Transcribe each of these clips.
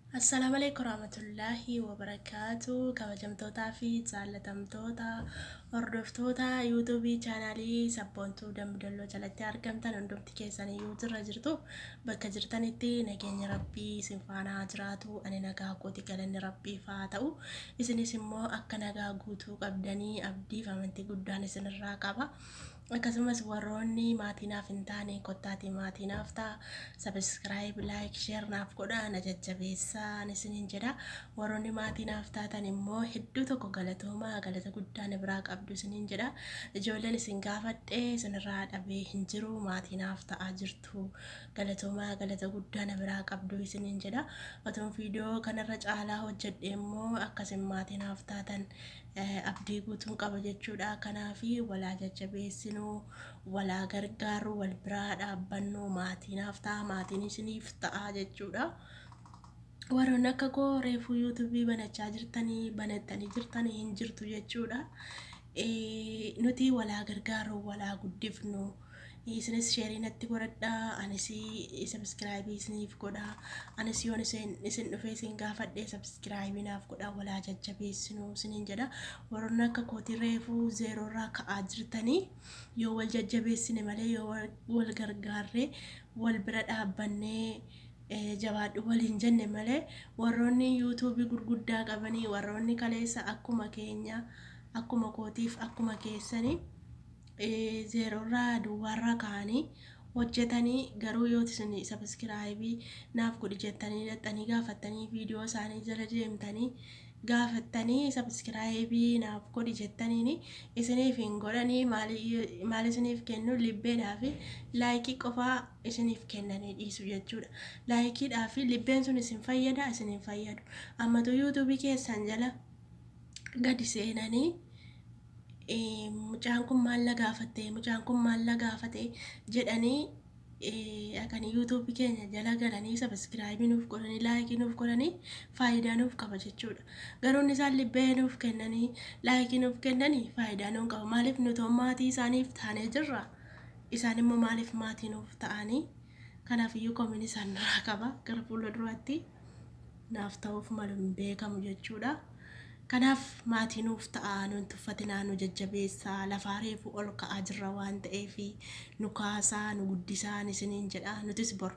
Assalamualaikum warahmatullahi wabarakatuh. Kabajamtootaa fi jaallatamtoota hordoftoota yuutuubii chaanaalii sabboontuu Dambidalloo jalatti argamtan hundumti keessan iyyuu jirra jirtu. Bakka jirtanitti nageenya rabbii isin faana jiraatu. Ani nagaa kooti galanni rabbiif haa ta'u. Isinis immoo akka nagaa guutuu qabdanii abdii fi amantii guddaan isinirraa qaba. Akkasumas warroonni maatii naaf hin taane kottaatii maatii naaf ta'a. Subscribe, like, share naaf godhaa na jajjabeessaa isiniin jedha. Warroonni maatii naaf taatan immoo hedduu tokko galatoomaa galata guddaa na biraa qabdu isiniin jedha. Ijoolleen isin gaafadhee isinirraa dhabee hin jiru maatii naaf ta'aa jirtu. Galatoomaa galata guddaa na biraa qabdu isiniin jedha. Otoon viidiyoo kanarra caalaa hojjedhe immoo akkasiin maatii naaf taatan abdii guutuun qaba jechuudha. Kanaafi walaa jajjabeessinuu, walaa gargaaru, wal biraa dhaabbannu maatii naaf ta'a, maatiin isiniif ta'a jechuudha. Warroonni akka koo reefuu yuutuubii banachaa jirtanii banattanii jirtanii hin jirtu jechuudha. Nuti walaa gargaaru, walaa guddifnu. Isinis sheerii natti godhadhaa, anis subscribe isiniif godhaa. Anis yoon isin dhufee isin gaafadhee subscribe naaf godhaa, walaa jajjabeessinu isiniin jedha. Warroonni akka kootii reefuu zeeroorraa ka'aa jirtanii yoo wal jajjabeessine malee yoo wal gargaarree wal bira dhaabbannee jabaadhu waliin jenne malee warroonni yuutuubii gurguddaa qabanii warroonni kaleessa akkuma keenya akkuma kootiif akkuma keessanii zeeroorraa duwwaarraa ka'anii hojjetanii garuu yoo isin subscribe naaf godhi jettanii dhaxxanii gaafattanii viidiyoo isaanii jala deemtanii gaafattanii subscribe naaf godhi jettaniini isiniif hin godhanii maal isiniif kennu libbeedhaa fi laayikii qofaa isiniif kennanii dhiisu jechuudha. Laayikiidhaa fi libbeen sun isin fayyada isin hin fayyadu. Ammatu yuutuubii keessan jala gadi seenanii mucaan kun maal gaafatte mucaan kun maal gaafate jedhanii akani yuutuubii keenya jala galanii subscribe nuuf godhanii laayikii nuuf godhanii faayidaa nuuf qaba jechuudha. Garuu isaan libbee nuuf kennanii laayikii nuuf kennanii faayidaa nuuf qaba. Maaliif nuti maatii isaaniif taanee jirra? Isaan immoo maaliif maatii nuuf ta'anii? Kanaafiyyuu komiin isaan irraa qaba. Gara fuulduraatti naaf ta'uuf malu hin beekamu jechuudha. Kanaaf maatii nuuf ta'a, nuun tuffatinaa nu jajjabeessaa, lafaa reefu ol ka'aa jirra waan ta'eef nu kaasaa, nu guddisaa isiniin jedha. Nutis bor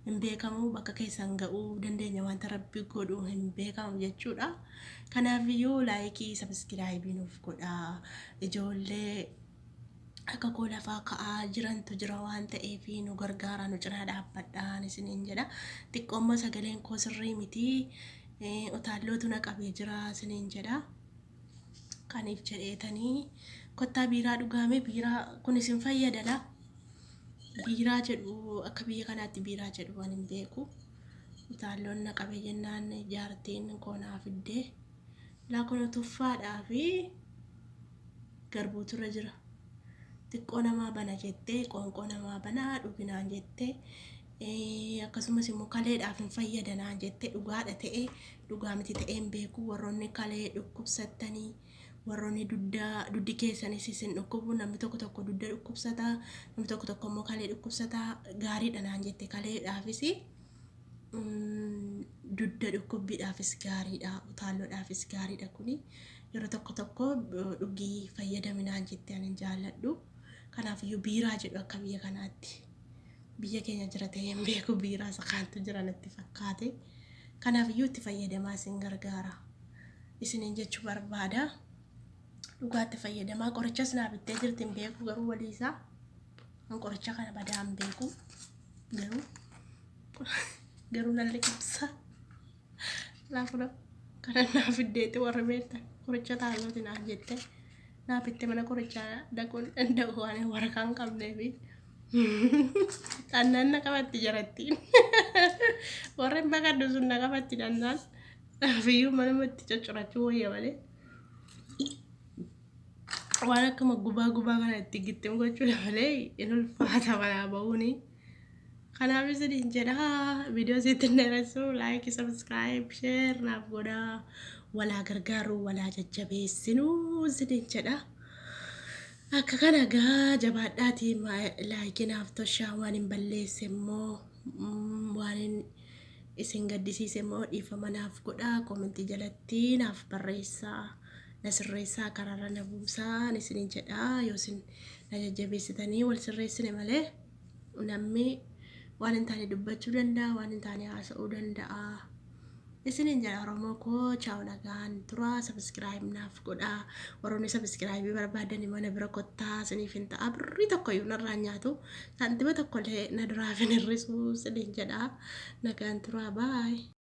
hin beekamu bakka keessan ga'uu dandeenya wanta rabbi godhu hin beekamu jechuudha. Kanaafiyyuu laayikii subscribe nuuf godhaa. Ijoollee akka koo lafaa ka'aa jirantu jira waan ta'eef nu gargaara nu cinaa dhaabbadhaa isiniin jedha. Xiqqoommoo sagaleen koo sirrii miti. Utaallootu na qabee jira isiniin jedha. Kaniif jedheetanii kottaa biiraa dhugaame biiraa kun isin fayyadala. Biiraa jedhu akka biyya kanaatti biiraa jedhu waan hin beeku. Utaalloon na qabee jennaan jaartiin koonaa fiddee laakuna tuffaadhaa fi garbuutu irra jira. Xiqqoo namaa bana jettee qoonqoo namaa banaa dhuginaan jettee akkasumas immoo kaleedhaaf hin fayyadanaan jettee dhugaadha ta'ee dhugaa miti ta'ee hin beeku. Warroonni kalee dhukkubsattanii warroonni duddi keessanis isin dhukkubu namni tokko dudda dhukkubsataa namni tokko immoo kalee dhukkubsataa gaariidha naan jette kaleedhaafis dudda dhukkubbiidhaafis gaariidha utaalloodhaafis gaariidha. Kuni yeroo tokko dhugii fayyadaminaan jettee ani jaalladhu. Kanaafiyyuu biiraa jedhu akka biyya kanaatti. Biyya keenya jira ta'ee hin beeku biiraa sakaantu jira natti fakkaate. Kanaafiyyuu itti fayyadamaa isin gargaara isiniin jechuu barbaada. Dhugaatti fayyadamaa. Qorichas naa bittee jirti hin beeku garuu waliisaa qoricha kana badaa hin beeku garuu nan liqimsa. Laafuna kana naa fiddeetti warra beektan qoricha taa'uuti naan jette naa bittee mana qorichaa dhaquun danda'u waan waraqaan qabneefi. Annaan na qabatti jarattiin warreen bakaddu sun na qabatti dandaan fiyyuu manumatti coccirachuu wayya malee waan akkuma gubaa kana itti gittim gochuudha malee in ulfaata manaa ba'uuni. Kanaaf isiniin jedha viidiyoo sitti dheeressu laayikii subscribe share naaf godhaa walaa gargaaru walaa jajjabeessinuu isiniin jedha. Akka kana gaa jabaadhaatii laayikii naaf toshaa waan hin balleesse immoo waan isin gaddisiise immoo dhiifama naaf godhaa, koomentii jalatti naaf barreessaa, na sirreessaa, karaarra na buusaa isiniin jedhaa. Yoo isin na jajjabeessitanii wal sirreessine malee namni waan hin taane dubbachuu danda'a, waan hin taane haasa'uu danda'a. Isiniin jedha Oromoo koo chaaw nagaan tura. Subscribe naaf godhaa. Warroonni subscribe barbaadan mana bira kottaa isiniif hin ta'a. Birrii tokko iyyuu narraa nyaatu. Saantima tokkollee na duraa hin hir'isu isiniin jedha. Nagaan tura. Bye.